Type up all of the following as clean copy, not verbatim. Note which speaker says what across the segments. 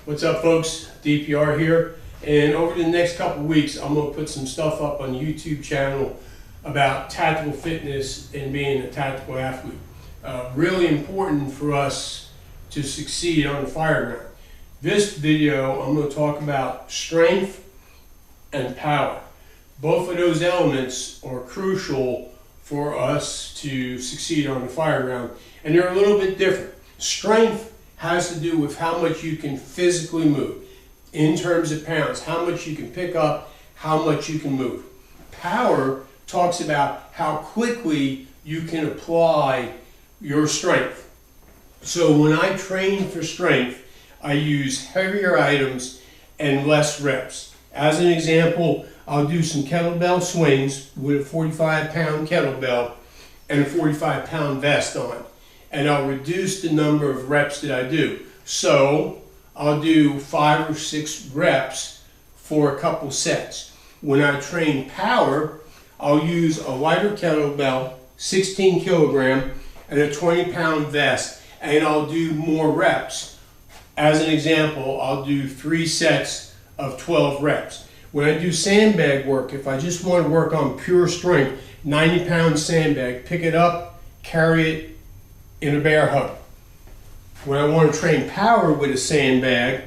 Speaker 1: What's up, folks? DPR here, and over the next couple weeks I'm going to put some stuff up on the YouTube channel about tactical fitness and being a tactical athlete. Really important for us to succeed on the fireground. This video I'm going to talk about strength and power. Both of those elements are crucial for us to succeed on the fireground, and they're a little bit different. Strength has to do with how much you can physically move in terms of pounds, how much you can pick up, how much you can move. Power talks about how quickly you can apply your strength. So when I train for strength, I use heavier items and less reps. As an example, I'll do some kettlebell swings with a 45-pound kettlebell and a 45-pound vest on. And I'll reduce the number of reps that I do. So I'll do 5 or 6 reps for a couple sets. When I train power, I'll use a lighter kettlebell, 16 kilogram, and a 20-pound vest, and I'll do more reps. As an example, I'll do 3 sets of 12 reps. When I do sandbag work, if I just want to work on pure strength, 90-pound sandbag, pick it up, carry it in a bear hug. When I want to train power with a sandbag,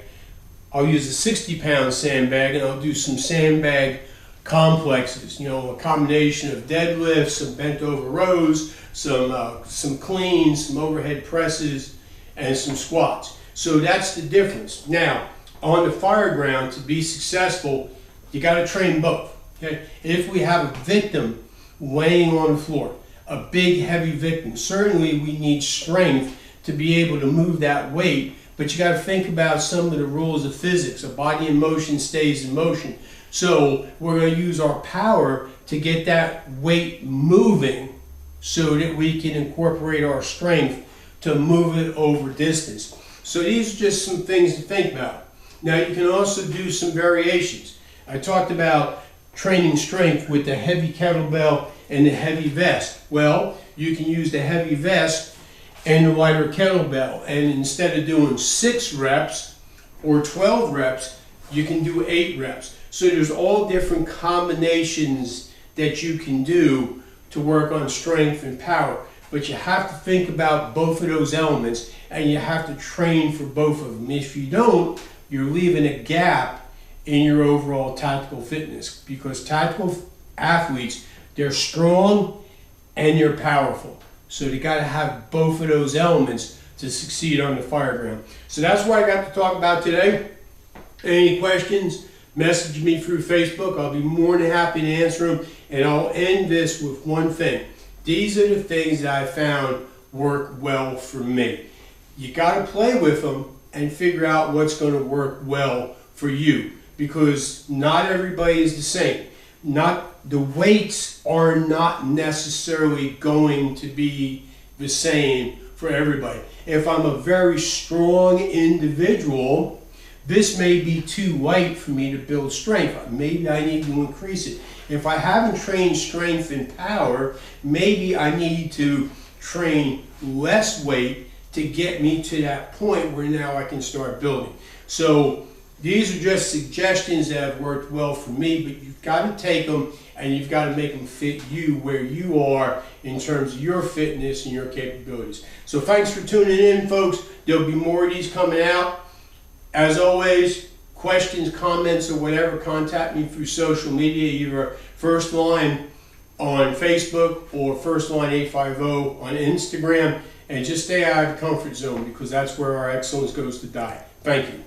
Speaker 1: I'll use a 60-pound sandbag and I'll do some sandbag complexes. You know, a combination of deadlifts, some bent over rows, some cleans, some overhead presses, and some squats. So that's the difference. Now, on the fireground, to be successful, you got to train both. Okay? If we have a victim laying on the floor, a big heavy victim, certainly we need strength to be able to move that weight, but you got to think about some of the rules of physics. A body in motion stays in motion. So we're going to use our power to get that weight moving so that we can incorporate our strength to move it over distance. So these are just some things to think about. Now you can also do some variations. I talked about training strength with the heavy kettlebell and the heavy vest. Well, you can use the heavy vest and the lighter kettlebell, and instead of doing 6 reps or 12 reps, you can do 8 reps. So there's all different combinations that you can do to work on strength and power, but you have to think about both of those elements and you have to train for both of them. If you don't, you're leaving a gap in your overall tactical fitness, because tactical athletes, they're strong and they're powerful. So you got to have both of those elements to succeed on the fireground. So that's what I got to talk about today. Any questions, message me through Facebook. I'll be more than happy to answer them. And I'll end this with one thing. These are the things that I found work well for me. You got to play with them and figure out what's going to work well for you, because not everybody is the same. The weights are not necessarily going to be the same for everybody. If I'm a very strong individual, this may be too light for me to build strength. Maybe I need to increase it. If I haven't trained strength and power, maybe I need to train less weight to get me to that point where now I can start building. So these are just suggestions that have worked well for me, but you've got to take them and you've got to make them fit you where you are in terms of your fitness and your capabilities. So thanks for tuning in, folks. There'll be more of these coming out. As always, questions, comments, or whatever, contact me through social media, either First Line on Facebook or First Line 850 on Instagram, and just stay out of the comfort zone, because that's where our excellence goes to die. Thank you.